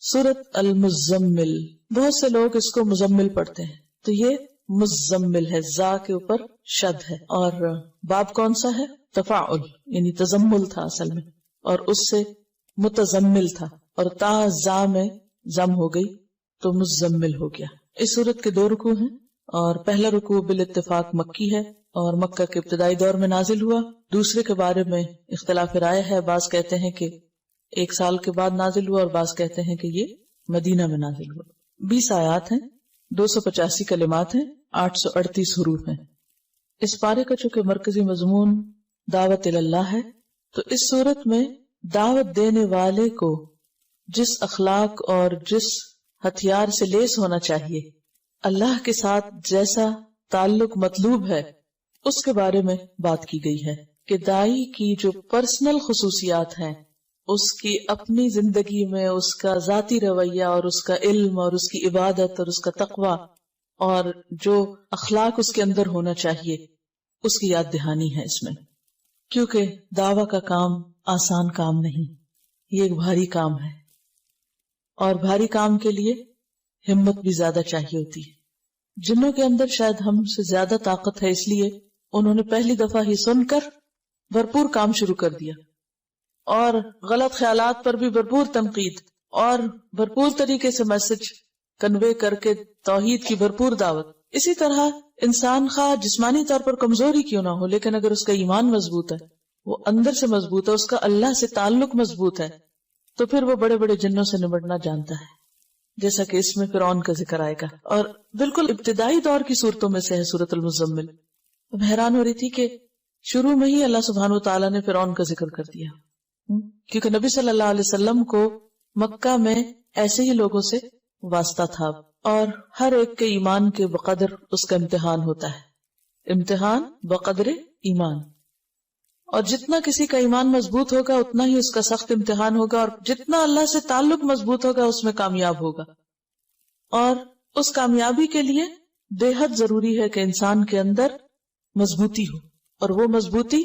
سورت المزمل، بہت سے لوگ اس کو مزمل پڑھتے ہیں، تو یہ مزمل ہے، زا کے اوپر شد ہے، اور باب کون سا ہے؟ تفاعل، یعنی تزمل تھا اصل میں، اور اس سے متزمل تھا، اور تا زا میں زم ہو گئی تو مزمل ہو گیا۔ اس سورت کے 2 رکوع ہیں، اور پہلا رکوع بالاتفاق مکی ہے اور مکہ کے ابتدائی دور میں نازل ہوا۔ دوسرے کے بارے میں اختلاف رائے ہے، بعض کہتے ہیں کہ 1 سال کے بعد نازل ہوا، اور بعض کہتے ہیں کہ یہ مدینہ میں نازل ہوا۔ 20 آیات ہیں، 285 کلمات ہیں، 838 حروف ہیں۔ اس پارے کا چونکہ مرکزی مضمون دعوت اللہ ہے، تو اس صورت میں دعوت دینے والے کو جس اخلاق اور جس ہتھیار سے لیس ہونا چاہیے، اللہ کے ساتھ جیسا تعلق مطلوب ہے، اس کے بارے میں بات کی گئی ہے کہ داعی کی جو پرسنل خصوصیات ہیں، اس کی اپنی زندگی میں اس کا ذاتی رویہ اور اس کا علم اور اس کی عبادت اور اس کا تقوی اور جو اخلاق اس کے اندر ہونا چاہیے، اس کی یاد دہانی ہے اس میں، کیونکہ دعویٰ کا کام آسان کام نہیں، یہ ایک بھاری کام ہے، اور بھاری کام کے لیے ہمت بھی زیادہ چاہیے ہوتی ہے۔ جنوں کے اندر شاید ہم سے زیادہ طاقت ہے، اس لیے انہوں نے پہلی دفعہ ہی سن کر بھرپور کام شروع کر دیا، اور غلط خیالات پر بھی بھرپور تنقید، اور بھرپور طریقے سے میسج کنوے کر کے توحید کی بھرپور دعوت۔ اسی طرح انسان خواہ جسمانی طور پر کمزوری کیوں نہ ہو، لیکن اگر اس کا ایمان مضبوط ہے، وہ اندر سے مضبوط ہے، اس کا اللہ سے تعلق مضبوط ہے، تو پھر وہ بڑے بڑے جنوں سے نمٹنا جانتا ہے، جیسا کہ اس میں فرعون کا ذکر آئے گا، اور بالکل ابتدائی دور کی صورتوں میں سے ہے سورۃ المزمل۔ اب حیران ہو رہی تھی کہ شروع میں ہی اللہ سبحانہ وتعالیٰ نے فرعون کا ذکر کر دیا، کیونکہ نبی صلی اللہ علیہ وسلم کو مکہ میں ایسے ہی لوگوں سے واسطہ تھا، اور ہر ایک کے ایمان کے بقدر اس کا امتحان ہوتا ہے، امتحان بقدر ایمان، اور جتنا کسی کا ایمان مضبوط ہوگا اتنا ہی اس کا سخت امتحان ہوگا، اور جتنا اللہ سے تعلق مضبوط ہوگا اس میں کامیاب ہوگا۔ اور اس کامیابی کے لیے بے حد ضروری ہے کہ انسان کے اندر مضبوطی ہو، اور وہ مضبوطی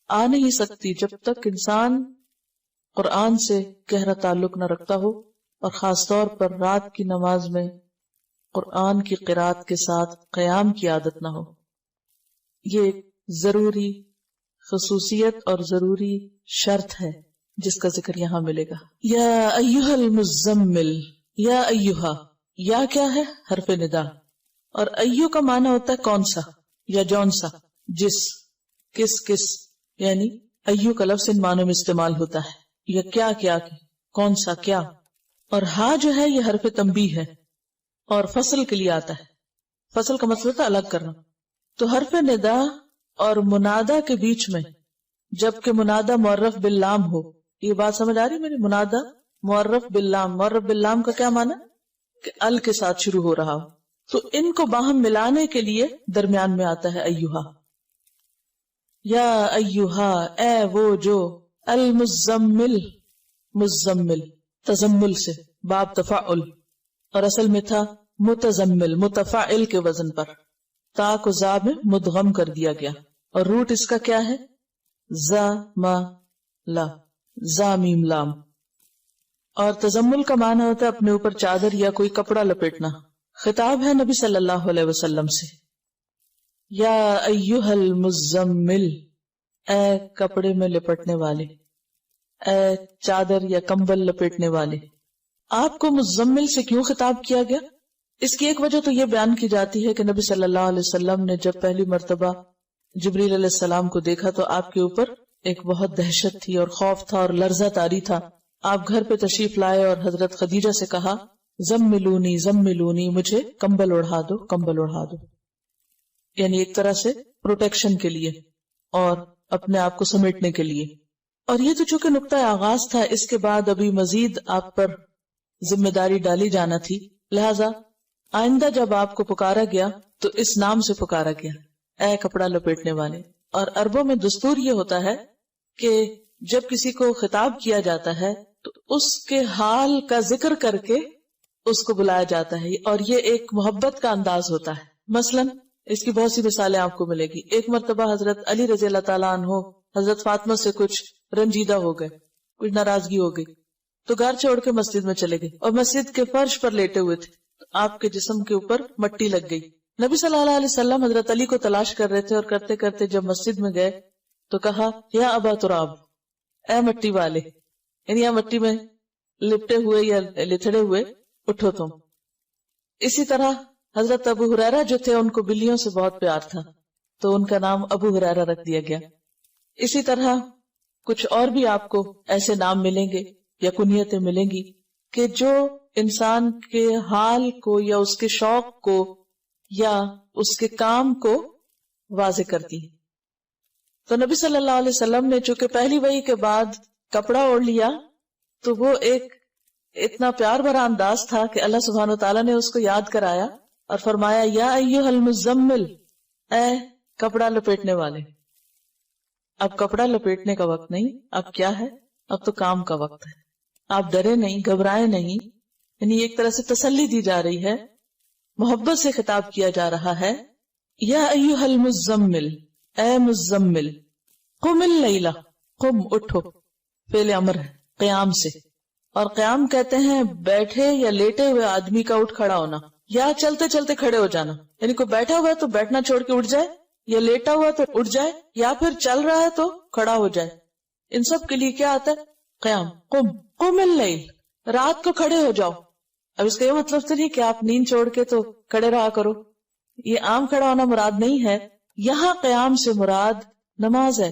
آ نہیں سکتی جب تک انسان قرآن سے گہرا تعلق نہ رکھتا ہو، اور خاص طور پر رات کی نماز میں قرآن کی قرات کے ساتھ قیام کی عادت نہ ہو۔ یہ ایک ضروری خصوصیت اور ضروری شرط ہے جس کا ذکر یہاں ملے گا۔ یا ایھا المزمل، یا ایھا، یا کیا ہے؟ حرف ندا، اور ایو کا معنی ہوتا ہے کون سا یا جون سا، جس، کس، یعنی ایو کا لفظ ان معنوں میں استعمال ہوتا ہے، یا کیا، کون سا کیا، اور ہا جو ہے یہ حرف تنبیہ ہے اور فصل کے لیے آتا ہے۔ فصل کا مطلب ہوتا ہے الگ کرنا، تو حرف ندا اور منادا کے بیچ میں جبکہ منادا معرف باللام ہو، یہ بات سمجھ آ رہی میری؟ منادا معرف باللام، معرف باللام کا کیا معنی؟ کہ ال کے ساتھ شروع ہو رہا ہو، تو ان کو باہم ملانے کے لیے درمیان میں آتا ہے ایھا۔ یا ایھا، اے وہ جو، المزمل، مزمل تزمل سے، باب تفاعل، اور اصل میں تھا متزمل، متفاعل کے وزن پر، تا کو زا میں مدغم کر دیا گیا، اور روٹ اس کا کیا ہے؟ زا ما لا، زا میم لام، اور تزمل کا معنی ہوتا ہے اپنے اوپر چادر یا کوئی کپڑا لپیٹنا۔ خطاب ہے نبی صلی اللہ علیہ وسلم سے، یا ایھا المزمل، اے کپڑے میں لپٹنے والے، اے چادر یا کمبل لپیٹنے والے۔ آپ کو مزمل سے کیوں خطاب کیا گیا؟ اس کی ایک وجہ تو یہ بیان کی جاتی ہے کہ نبی صلی اللہ علیہ وسلم نے جب پہلی مرتبہ جبریل علیہ السلام کو دیکھا تو آپ کے اوپر ایک بہت دہشت تھی اور خوف تھا اور لرزہ طاری تھا۔ آپ گھر پہ تشریف لائے اور حضرت خدیجہ سے کہا، زملونی زملونی، مجھے کمبل اڑھا دو، کمبل اڑھا دو، یعنی ایک طرح سے پروٹیکشن کے لیے اور اپنے آپ کو سمیٹنے کے لیے۔ اور یہ تو چونکہ نقطہ آغاز تھا، اس کے بعد ابھی مزید آپ پر ذمہ داری ڈالی جانا تھی، لہذا آئندہ جب آپ کو پکارا گیا تو اس نام سے پکارا گیا، اے کپڑا لپیٹنے والے۔ اور عربوں میں دستور یہ ہوتا ہے کہ جب کسی کو خطاب کیا جاتا ہے تو اس کے حال کا ذکر کر کے اس کو بلایا جاتا ہے، اور یہ ایک محبت کا انداز ہوتا ہے۔ مثلا اس کی بہت سی مثالیں آپ کو ملے گی۔ ایک مرتبہ حضرت علی رضی اللہ تعالیٰ عنہ حضرت فاطمہ سے کچھ رنجیدہ ہو گئے، کچھ ناراضگی ہو گئی، تو گھر چھوڑ کے مسجد میں چلے گئے اور مسجد کے فرش پر لیٹے ہوئے تھے، آپ کے جسم کے اوپر مٹی لگ گئی. نبی صلی اللہ علیہ وسلم حضرت علی کو تلاش کر رہے تھے اور کرتے کرتے جب مسجد میں گئے تو کہا یا ابا تراب، اے مٹی والے، یعنی یا مٹی میں لپٹے ہوئے یا لتڑے ہوئے اٹھو تم. اسی طرح حضرت ابو ہریرہ جو تھے ان کو بلیوں سے بہت پیار تھا تو ان کا نام ابو ہریرہ رکھ دیا گیا. اسی طرح کچھ اور بھی آپ کو ایسے نام ملیں گے یا کنیتیں ملیں گی کہ جو انسان کے حال کو یا اس کے شوق کو یا اس کے کام کو واضح کرتی ہے. تو نبی صلی اللہ علیہ وسلم نے چونکہ پہلی وحی کے بعد کپڑا اوڑھ لیا تو وہ ایک اتنا پیار بھرا انداز تھا کہ اللہ سبحانہ وتعالیٰ نے اس کو یاد کرایا اور فرمایا یا ایھا المزمل، اے کپڑا لپیٹنے والے. اب کپڑا لپیٹنے کا وقت نہیں، اب کیا ہے؟ اب تو کام کا وقت ہے. آپ ڈرے نہیں، گھبرائے نہیں، یعنی ایک طرح سے تسلی دی جا رہی ہے، محبت سے خطاب کیا جا رہا ہے. یا ایھا المزمل، اے مزمل، قم اللیلہ، قم اٹھو، فعل امر ہے قیام سے، اور قیام کہتے ہیں بیٹھے یا لیٹے ہوئے آدمی کا اٹھ کھڑا ہونا یا چلتے چلتے کھڑے ہو جانا. یعنی کوئی بیٹھا ہوا ہے تو بیٹھنا چھوڑ کے اٹھ جائے، یا لیٹا ہوا تو اٹھ جائے، یا پھر چل رہا ہے تو کھڑا ہو جائے. ان سب کے لیے کیا آتا ہے؟ قیام. قم اللیل، رات کو کھڑے ہو جاؤ. اب اس کا یہ مطلب تو نہیں کہ آپ نیند چھوڑ کے تو کھڑے رہا کرو، یہ عام کھڑا ہونا مراد نہیں ہے. یہاں قیام سے مراد نماز ہے،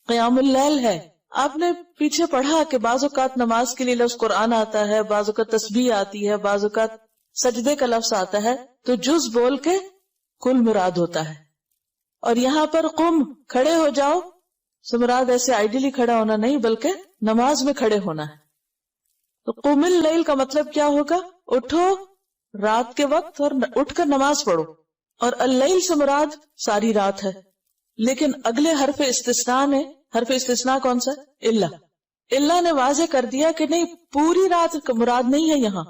قیام اللیل ہے. آپ نے پیچھے پڑھا کہ بعض اوقات نماز کے لیے لفظ قرآن آتا ہے، بعض اوقات تسبیح آتی ہے، بعض اوقات سجدے کا لفظ آتا ہے، تو جز بول کے کل مراد ہوتا ہے. اور یہاں پر قم، کھڑے ہو جاؤ سے مراد ایسے آئیڈیلی کھڑا ہونا نہیں بلکہ نماز میں کھڑے ہونا ہے. تو قم اللیل کا مطلب کیا ہوگا؟ اٹھو رات کے وقت اور اٹھ کر نماز پڑھو. اور اللیل سے مراد ساری رات ہے. لیکن اگلے حرف استثناء نے، حرف استثناء کون سا؟ اللہ نے واضح کر دیا کہ نہیں، پوری رات کا مراد نہیں ہے یہاں،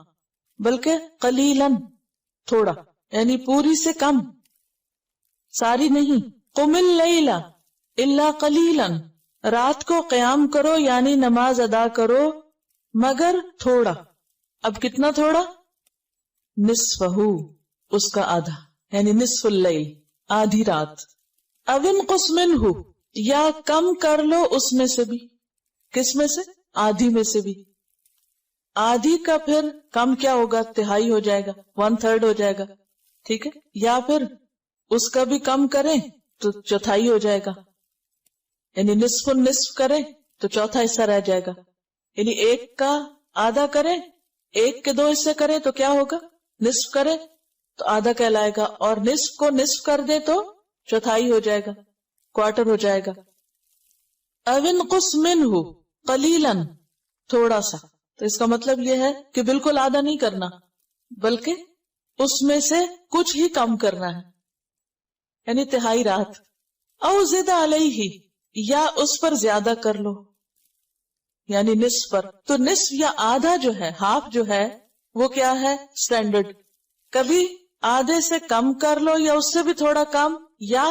بلکہ قلیلاً، تھوڑا، یعنی پوری سے کم، ساری نہیں. قم اللیل الا قلیلاً، رات کو قیام کرو یعنی نماز ادا کرو مگر تھوڑا. اب کتنا تھوڑا؟ نصفہ، اس کا آدھا، یعنی نصف اللیل، آدھی رات. او انقص منہ، یا کم کر لو اس میں سے بھی. کس میں سے؟ آدھی میں سے بھی. آدھی کا پھر کم کیا ہوگا؟ تہائی ہو جائے گا، 1/3 ہو جائے گا، ٹھیک ہے. یا پھر اس کا بھی کم کریں تو چوتھائی ہو جائے گا، یعنی نصف النصف کریں تو چوتھا حصہ رہ جائے گا. یعنی ایک کا آدھا کریں، ایک کے 2 حصے کریں تو کیا ہوگا؟ نصف کریں تو آدھا کہلائے گا، اور نصف کو نصف کر دے تو چوتھائی ہو جائے گا، کوارٹر ہو جائے گا. او انقص منہ قلیلاً، تھوڑا سا. تو اس کا مطلب یہ ہے کہ بالکل آدھا نہیں کرنا بلکہ اس میں سے کچھ ہی کم کرنا ہے، یعنی تہائی رات. او زد علیہ، یا اس پر زیادہ کر لو، یعنی نصف پر. تو نصف یا آدھا جو ہے، ہاف جو ہے، وہ کیا ہے؟ سٹینڈرڈ. کبھی آدھے سے کم کر لو یا اس سے بھی تھوڑا کم، یا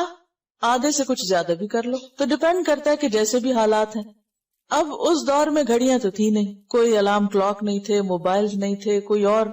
آدھے سے کچھ زیادہ بھی کر لو. تو ڈیپینڈ کرتا ہے کہ جیسے بھی حالات ہیں. اب اس دور میں گھڑیاں تو تھی نہیں، کوئی الارم کلاک نہیں تھے، موبائل نہیں تھے، کوئی اور